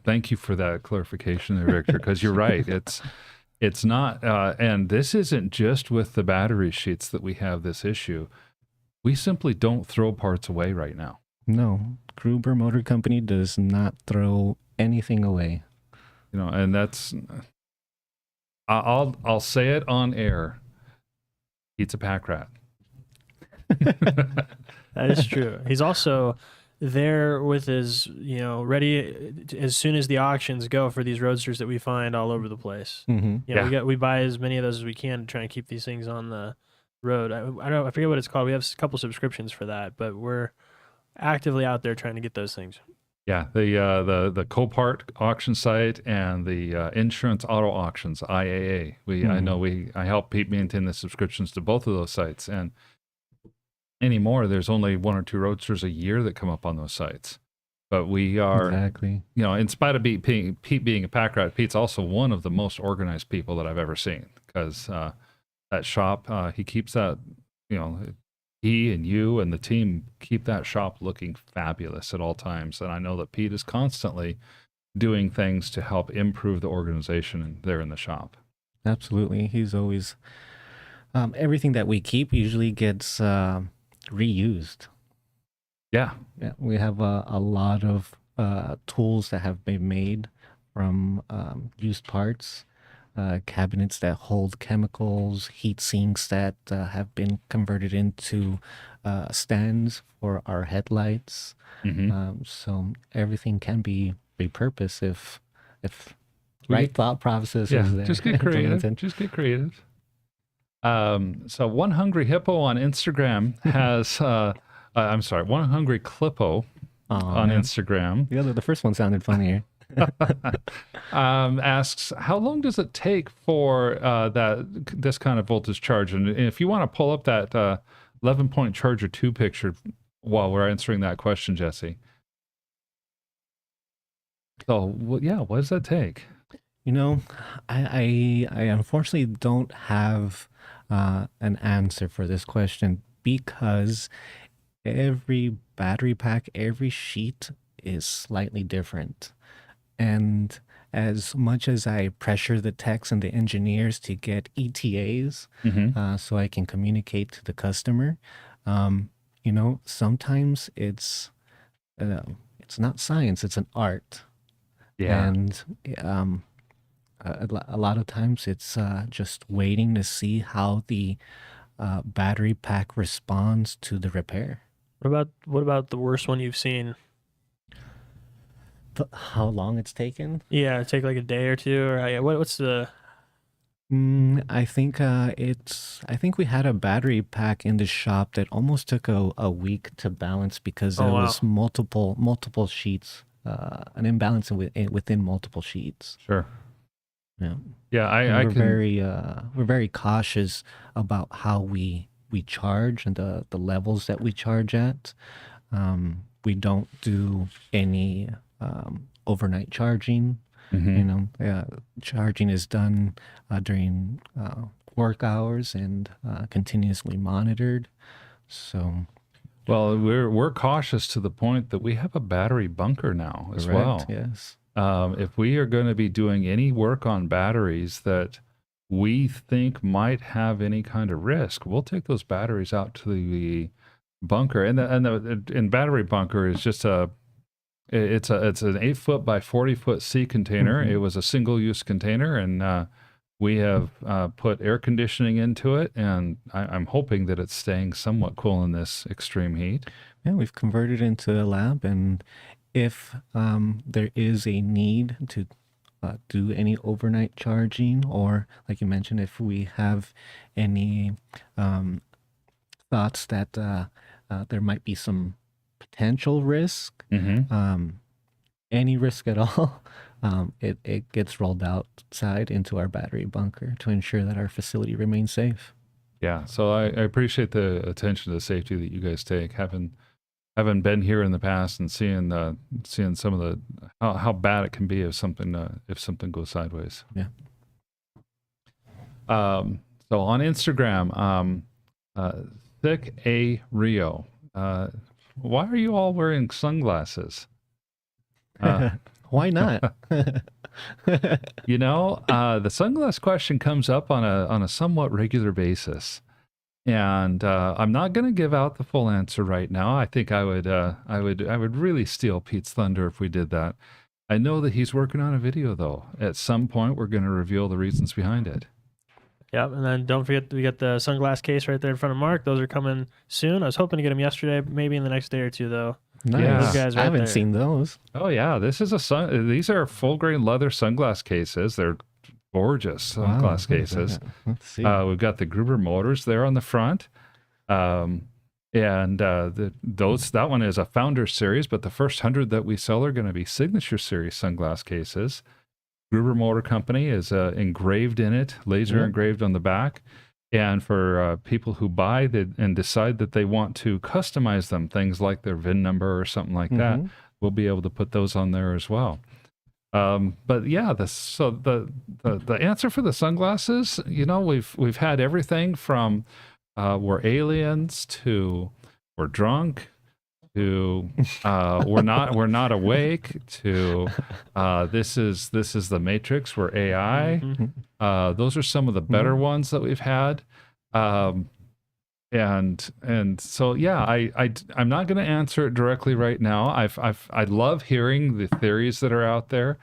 S1: thank you for that clarification there, Victor, because you're right. It's not, and this isn't just with the battery sheets that we have this issue. We simply don't throw parts away right now.
S2: No, Gruber Motor Company does not throw anything away.
S1: And that's, I'll say it on air. He's a pack rat.
S3: That is true. He's also there with his, ready as soon as the auctions go for these Roadsters that we find all over the place. We buy as many of those as we can to try and keep these things on the road. I forget what it's called. We have a couple subscriptions for that, but we're actively out there trying to get those things.
S1: Yeah, the Copart auction site and the Insurance Auto Auctions IAA. I help Pete maintain the subscriptions to both of those sites, and anymore there's only 1 or 2 Roadsters a year that come up on those sites. But we are
S2: exactly,
S1: in spite of Pete being a pack rat, Pete's also one of the most organized people that I've ever seen, because that shop, he keeps that, he and you and the team keep that shop looking fabulous at all times. And I know that Pete is constantly doing things to help improve the organization there in the shop.
S2: Absolutely. He's always, everything that we keep usually gets reused.
S1: Yeah.
S2: Yeah, we have a lot of tools that have been made from used parts, cabinets that hold chemicals, heat sinks that have been converted into stands for our headlights. So everything can be repurposed if right thought process is there.
S1: Just get creative. Just get creative. So One Hungry Hippo on Instagram has I'm sorry, One Hungry Clippo on Instagram.
S2: Yeah, the first one sounded funnier.
S1: Asks, how long does it take for this kind of voltage charge? And if you want to pull up that 11-point charger 2 picture while we're answering that question, Jesse. So, what does that take?
S2: You know, I unfortunately don't have an answer for this question because every battery pack, every sheet is slightly different. And as much as I pressure the techs and the engineers to get ETAs so I can communicate to the customer, you know, sometimes it's not science, it's an art.
S1: Yeah.
S2: And a lot of times it's just waiting to see how the battery pack responds to the repair.
S3: What about the worst one you've seen?
S2: How long it's taken?
S3: Yeah, take like a day or two, or what's the?
S2: I think we had a battery pack in the shop that almost took a week to balance because there was multiple sheets, an imbalance within multiple sheets.
S1: Sure.
S2: Yeah.
S1: Yeah,
S2: we're very cautious about how we charge and the levels that we charge at. We don't do any overnight charging. You know, charging is done during work hours and continuously monitored. So,
S1: well, we're cautious to the point that we have a battery bunker now as well.
S2: Yes.
S1: If we are going to be doing any work on batteries that we think might have any kind of risk, we'll take those batteries out to the bunker. And the battery bunker is just it's an 8-foot by 40-foot sea container. It was a single-use container, and we have put air conditioning into it, and I'm hoping that it's staying somewhat cool in this extreme heat.
S2: Yeah, we've converted it into a lab, and if there is a need to do any overnight charging, or like you mentioned, if we have any thoughts that there might be some potential risk, any risk at all, it gets rolled outside into our battery bunker to ensure that our facility remains safe.
S1: Yeah, so I appreciate the attention to safety that you guys take. Having been here in the past and seeing some of the how bad it can be if something goes sideways.
S2: Yeah.
S1: So on Instagram, Thick A Rio, why are you all wearing sunglasses?
S2: Why not?
S1: You know, the sunglass question comes up on a somewhat regular basis. And I'm not going to give out the full answer right now. I think I would really steal Pete's thunder if we did that. I know that he's working on a video though. At some point, we're going to reveal the reasons behind it.
S3: Yep, and then don't forget we got the sunglass case right there in front of Mark. Those are coming soon. I was hoping to get them yesterday, maybe in the next day or two though.
S2: Nice.
S1: Yeah.
S3: Those guys right
S2: I haven't
S3: there.
S2: seen those.
S1: Oh yeah, these are full grain leather sunglass cases. They're gorgeous sunglass cases.
S2: Let's see.
S1: We've got the Gruber motors there on the front. And that one is a Founder Series, but the first 100 that we sell are going to be Signature Series sunglass cases. Gruber Motor Company is engraved in it, laser engraved on the back. And for people who buy and decide that they want to customize them, things like their VIN number or something like that, we'll be able to put those on there as well. But yeah, the answer for the sunglasses, you know, we've had everything from we're aliens to we're drunk to we're not awake to this is the Matrix, we're AI. Those are some of the better ones that we've had. And so yeah, I'm not going to answer it directly right now. I love hearing the theories that are out there,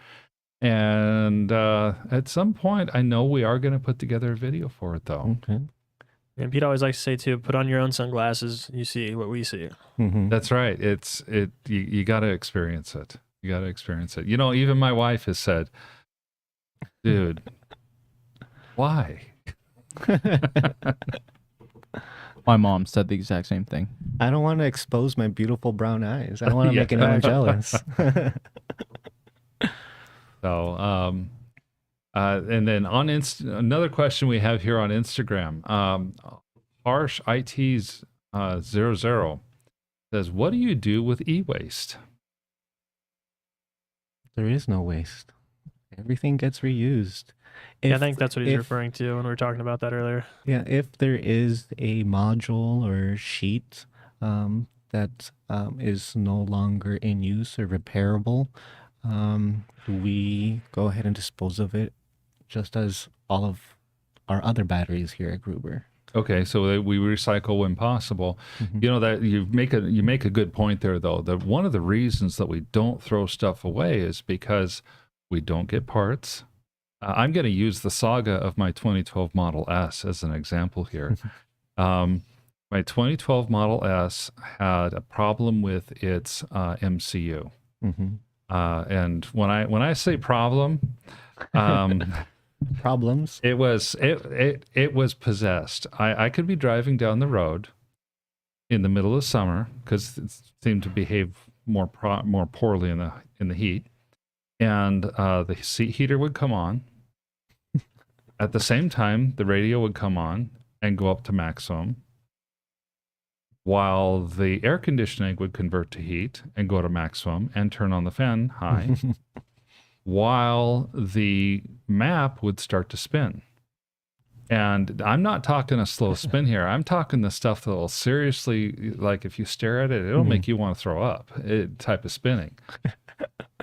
S1: and at some point I know we are going to put together a video for it though.
S2: Okay.
S3: And Pete always likes to say too, put on your own sunglasses, you see what we see.
S1: That's right. You got to experience it. You got to experience it. You know, even my wife has said, dude, why?
S4: My mom said the exact same thing.
S2: I don't want to expose my beautiful brown eyes. I don't want to
S1: Yeah.
S2: make anyone jealous.
S1: So, and then on another question we have here on Instagram, Harsh IT's 00 says, what do you do with e-waste?
S2: There is no waste. Everything gets reused.
S3: Yeah, I think that's what he's referring to when we were talking about that earlier.
S2: Yeah, if there is a module or sheet that is no longer in use or repairable, we go ahead and dispose of it, just as all of our other batteries here at Gruber.
S1: Okay, so we recycle when possible. You know that you make a good point there, though. That one of the reasons that we don't throw stuff away is because we don't get parts. I'm going to use the saga of my 2012 Model S as an example here. My 2012 Model S had a problem with its MCU, and when I say problem,
S2: problems.
S1: It was possessed. I could be driving down the road in the middle of summer because it seemed to behave more poorly in the heat, and the seat heater would come on. At the same time, the radio would come on and go up to maximum, while the air conditioning would convert to heat and go to maximum and turn on the fan high. While the map would start to spin. And I'm not talking a slow spin here. I'm talking the stuff that will seriously, like if you stare at it, it'll make you want to throw up, type of spinning.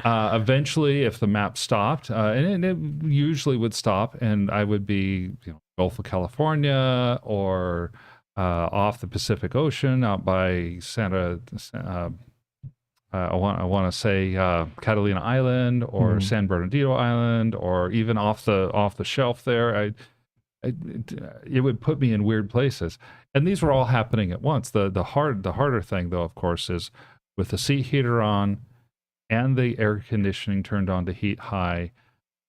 S1: Eventually, if the map stopped, and it usually would stop, and I would be, Gulf of California or off the Pacific Ocean out by I want to say Catalina Island or San Bernardino Island, or even off the shelf there. It would put me in weird places, and these were all happening at once. The harder thing, though, of course, is with the seat heater on and the air conditioning turned on to heat high,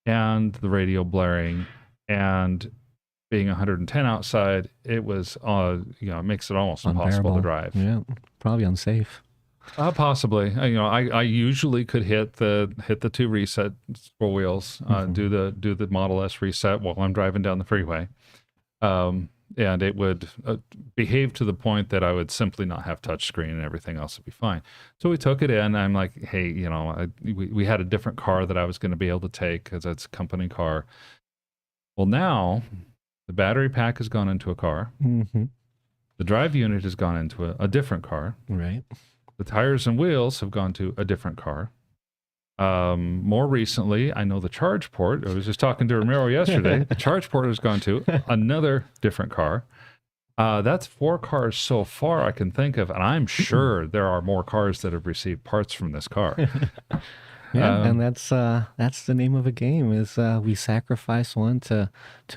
S1: and the radio blaring, and being 110 outside. It was it makes it almost impossible to drive.
S2: Yeah, probably unsafe.
S1: Possibly. I usually could hit the two reset scroll wheels, do the Model S reset while I'm driving down the freeway, and it would behave to the point that I would simply not have touchscreen and everything else would be fine. So we took it in. I'm like, hey, we had a different car that I was going to be able to take because it's a company car. Well, now the battery pack has gone into a car. The drive unit has gone into a different car.
S2: Right.
S1: The tires and wheels have gone to a different car. More recently, I know the charge port. I was just talking to Ramiro yesterday. The charge port has gone to another different car. That's 4 cars so far I can think of, and I'm sure there are more cars that have received parts from this car.
S2: Yeah, and that's the name of a game. Is we sacrifice one to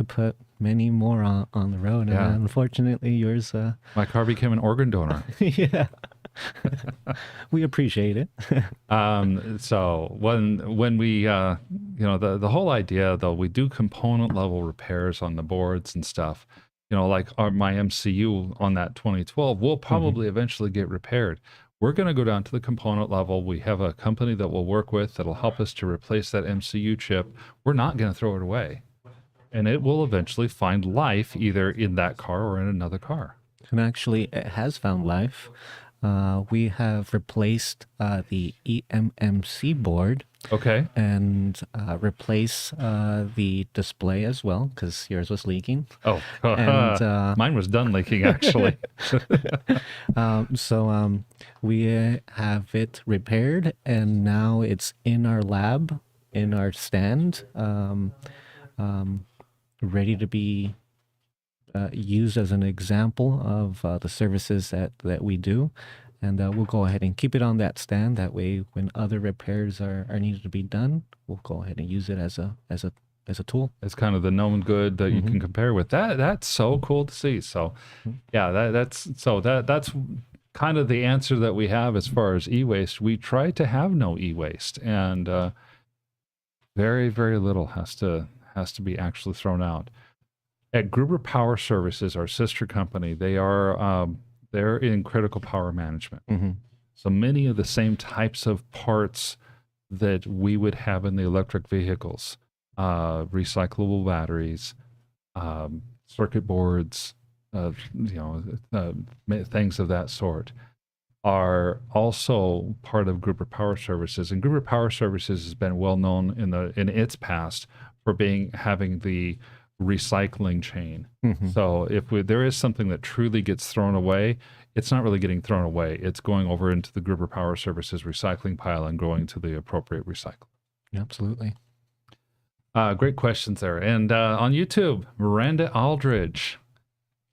S2: put many more on the road.
S1: Yeah.
S2: And unfortunately, yours.
S1: My car became an organ donor.
S2: Yeah. We appreciate it.
S1: So when we the whole idea, though, we do component level repairs on the boards and stuff, like my MCU on that 2012 will probably eventually get repaired. We're going to go down to the component level. We have a company that we'll work with that'll help us to replace that MCU chip. We're not going to throw it away, and it will eventually find life either in that car or in another car.
S2: And actually, it has found life. we have replaced the EMMC board
S1: Okay.
S2: and replace the display as well because yours was leaking.
S1: Oh,
S2: And
S1: mine was done leaking actually.
S2: So we have it repaired, and now it's in our lab, in our stand, ready to be used as an example of the services that we do. And we'll go ahead and keep it on that stand. That way, when other repairs are needed to be done, we'll go ahead and use it as a tool.
S1: It's kind of the known good that you can compare with. That's so cool to see. So, yeah, that's kind of the answer that we have as far as e-waste. We try to have no e-waste, and very, very little has to be actually thrown out. At Gruber Power Services, our sister company, they're in critical power management. So many of the same types of parts that we would have in the electric vehicles, recyclable batteries, circuit boards, things of that sort, are also part of Gruber Power Services. And Gruber Power Services has been well known in its past for having the recycling chain. So if there is something that truly gets thrown away, it's not really getting thrown away. It's going over into the Gruber Power Services recycling pile and going to the appropriate recycle.
S2: Absolutely.
S1: Great questions there. And on YouTube, Miranda Aldridge,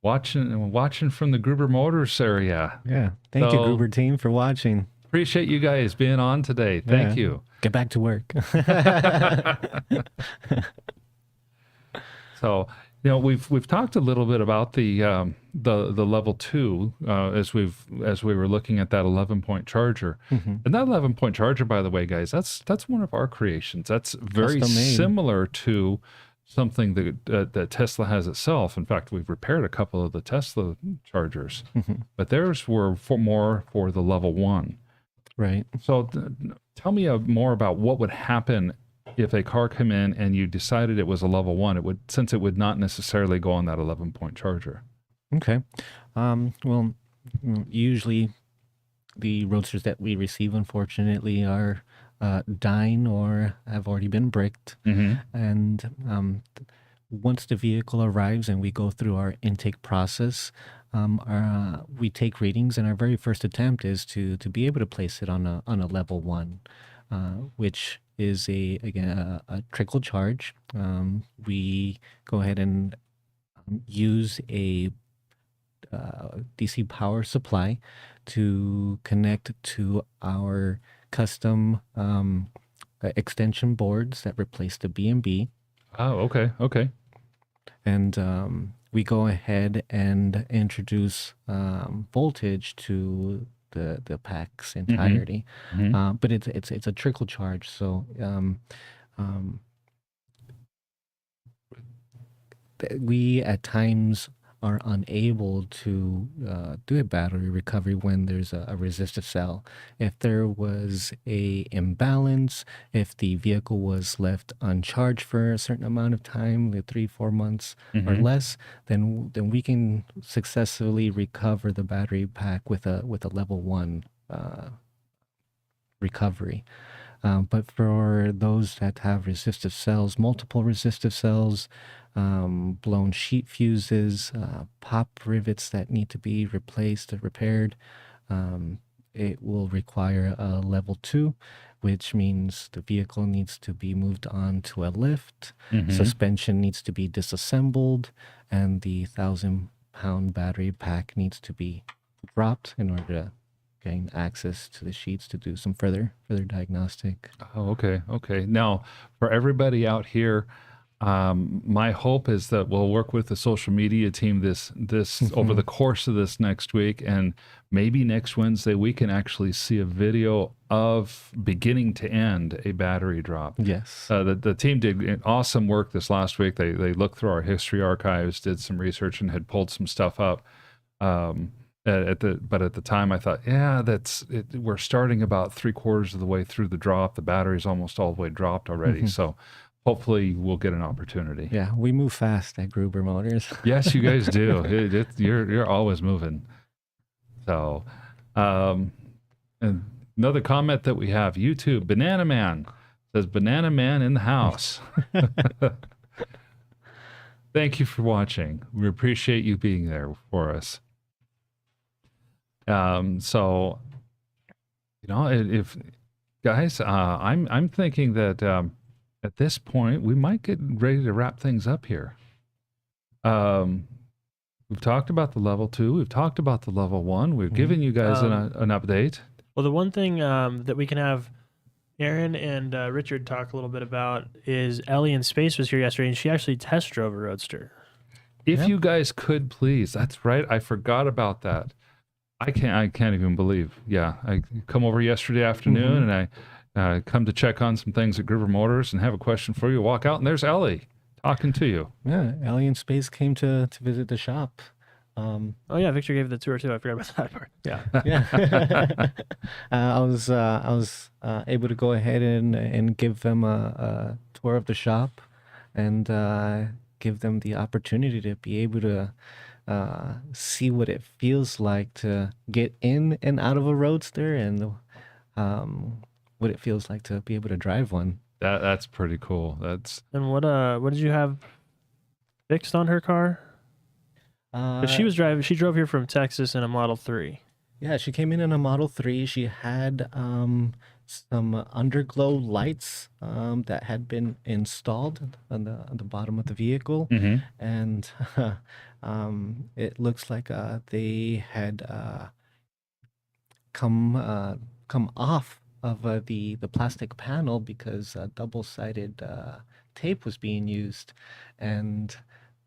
S1: watching from the Gruber Motors area.
S2: Yeah. Thank you, Gruber team, for watching.
S1: Appreciate you guys being on today. Thank you.
S2: Get back to work.
S1: So, we've talked a little bit about the level 2 as we were looking at that 11-point charger. And that 11-point charger, by the way, guys, that's one of our creations. That's very similar to something that Tesla has itself. In fact, we've repaired a couple of the Tesla chargers, but theirs were more for the level 1.
S2: Right.
S1: So tell me more about what would happen if a car came in and you decided it was a level 1. Since it would not necessarily go on that 11-point charger.
S2: Okay. Well, usually the Roadsters that we receive, unfortunately, are dying or have already been bricked. And once the vehicle arrives and we go through our intake process, we take readings, and our very first attempt is to be able to place it on a level 1, which is a trickle charge. We go ahead and use a DC power supply to connect to our custom extension boards that replace the B&B.
S1: Oh, okay.
S2: And we go ahead and introduce voltage to the pack's entirety. But it's a trickle charge, so we at times are unable to do a battery recovery when there's a resistive cell. If there was a imbalance, if the vehicle was left uncharged for a certain amount of time, like 3-4 months or less, then we can successfully recover the battery pack with a level 1 recovery. But for those that have resistive cells, multiple resistive cells, blown sheet fuses, pop rivets that need to be replaced or repaired, it will require a level 2, which means the vehicle needs to be moved on to a lift, suspension needs to be disassembled, and the 1,000-pound battery pack needs to be dropped in order to gain access to the sheets to do some further diagnostic.
S1: Oh, okay. Now, for everybody out here, my hope is that we'll work with the social media team this over the course of this next week, and maybe next Wednesday we can actually see a video of beginning to end a battery drop.
S2: Yes.
S1: The team did awesome work this last week. They looked through our history archives, did some research, and had pulled some stuff up. But at the time I thought, we're starting about 3/4 of the way through the drop. The battery's almost all the way dropped already. So hopefully we'll get an opportunity.
S2: Yeah, we move fast at Gruber Motors.
S1: Yes, you guys do. You're always moving. So And another comment that we have, YouTube, Banana Man says, Banana Man in the house. Thank you for watching. We appreciate you being there for us. So, you know, if guys, I'm thinking that at this point we might get ready to wrap things up here. We've talked about the level 2. We've talked about the level 1. We've given you guys an update.
S3: Well, the one thing that we can have Aaron and Richard talk a little bit about is Ellie in Space was here yesterday, and she actually test drove a Roadster.
S1: If you guys could please, that's right. I forgot about that. I can't even believe. Yeah, I come over yesterday afternoon and I come to check on some things at Gruber Motors and have a question for you. Walk out and there's Ellie talking to you.
S2: Yeah, Ellie in Space came to visit the shop.
S3: Oh yeah, Victor gave the tour too. I forgot about that part. Yeah,
S2: yeah. I was able to go ahead and give them a tour of the shop, and give them the opportunity to be able to see what it feels like to get in and out of a Roadster, and what it feels like to be able to drive one.
S1: That's pretty cool.
S3: And what did you have fixed on her car? But she drove here from Texas in a Model 3.
S2: Yeah, she came in a Model 3. She had some underglow lights that had been installed on the bottom of the vehicle, and it looks like they had come off of the plastic panel because double-sided tape was being used, and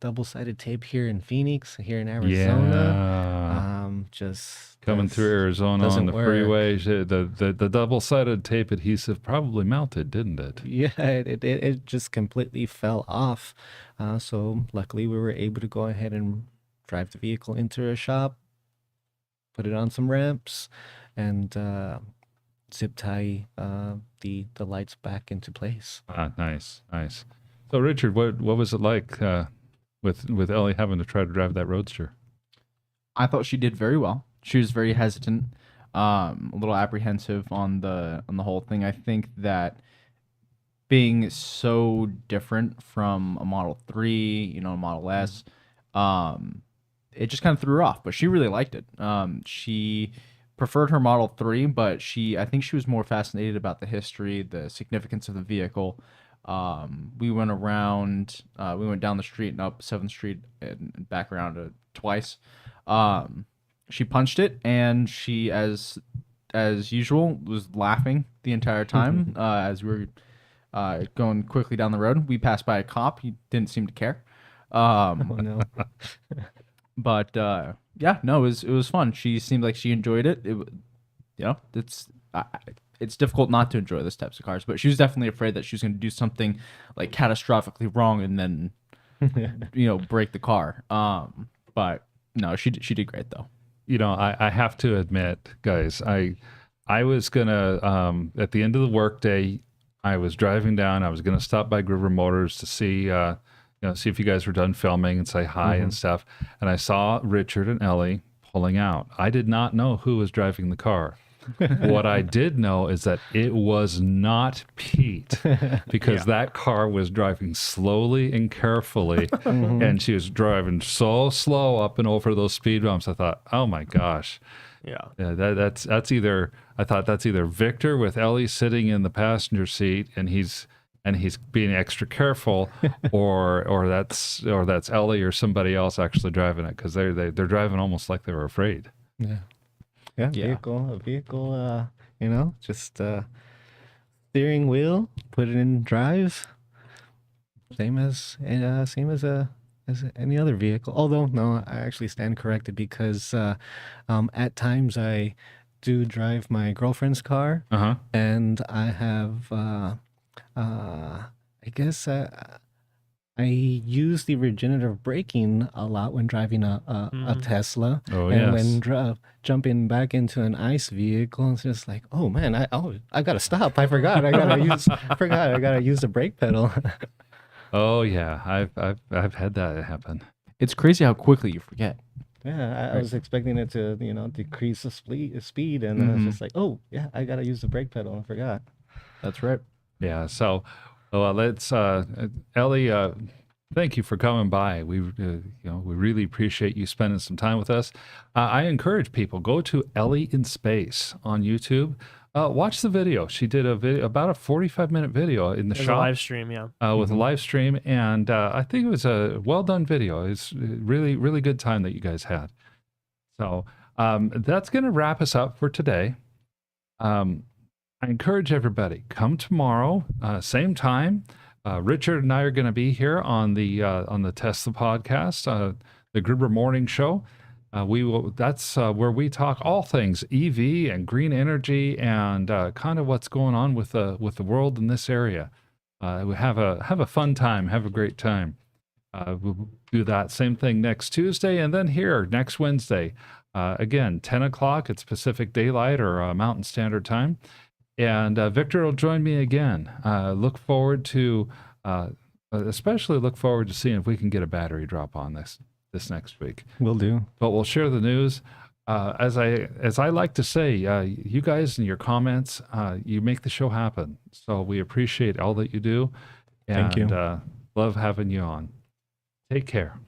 S2: double-sided tape here in Phoenix, here in Arizona, just
S1: coming through Arizona on the freeways. The double-sided tape adhesive probably melted, didn't it?
S2: Yeah, it just completely fell off. So luckily we were able to go ahead and drive the vehicle into a shop, put it on some ramps, and zip tie the lights back into place.
S1: Nice. So Richard, what was it like with Ellie having to try to drive that Roadster?
S4: I thought she did very well. She was very hesitant, a little apprehensive on the whole thing. I think that being so different from a Model 3, a Model S, it just kind of threw her off. But she really liked it. She preferred her Model 3, but I think she was more fascinated about the history, the significance of the vehicle. We went around, we went down the street and up 7th Street and back around twice. She punched it, and she, as usual, was laughing the entire time as we were going quickly down the road. We passed by a cop. He didn't seem to care.
S2: Oh, no.
S4: But yeah, no, it was fun. She seemed like she enjoyed it. It's difficult not to enjoy this types of cars, but she was definitely afraid that she was going to do something like catastrophically wrong and then break the car. But no, she did great though.
S1: I have to admit, guys, I was gonna at the end of the workday, I was driving down. I was gonna stop by Gruber Motors to see see if you guys were done filming and say hi and stuff. And I saw Richard and Ellie pulling out. I did not know who was driving the car. What I did know is that it was not Pete, because that car was driving slowly and carefully, and she was driving so slow up and over those speed bumps. I thought, oh my gosh. Yeah, that's either, I thought that's either Victor with Ellie sitting in the passenger seat and he's being extra careful, or that's Ellie or somebody else actually driving it, because they're driving almost like they were afraid.
S2: Yeah, vehicle, just steering wheel, put it in drive, same as any other vehicle. Although no, I actually stand corrected, because at times I do drive my girlfriend's car, and I have I guess I use the regenerative braking a lot when driving a Tesla.
S1: Oh,
S2: and when jumping back into an ICE vehicle, it's just like, oh man, I gotta stop. I forgot. I gotta use the brake pedal.
S1: Oh yeah, I've had that happen.
S4: It's crazy how quickly you forget.
S2: Yeah, I
S4: Right.
S2: was expecting it to, decrease the speed, and then it's just like, oh, yeah, I gotta use the brake pedal. I forgot.
S4: That's right.
S1: Yeah. So, let's, Ellie, thank you for coming by. We really appreciate you spending some time with us. I encourage people, go to Ellie in Space on YouTube. Watch the video. She did a video, about a 45-minute video in the
S3: There's a
S1: shop.
S3: live stream, yeah.
S1: With a live stream, and I think it was a well done video. It's really, really good time that you guys had. So that's going to wrap us up for today. I encourage everybody, come tomorrow, same time. Richard and I are going to be here on the Tesla podcast, the Gruber Morning Show. That's where we talk all things EV and green energy and kind of what's going on with the world in this area. We have a fun time, have a great time. We'll do that same thing next Tuesday, and then here next Wednesday, again 10 o'clock. It's Pacific Daylight or Mountain Standard Time, and Victor will join me again. Especially look forward to seeing if we can get a battery drop on this next week.
S2: Will do.
S1: But we'll share the news. As I like to say, you guys and your comments, you make the show happen. So we appreciate all that you do. And,
S2: Thank you.
S1: Love having you on. Take care.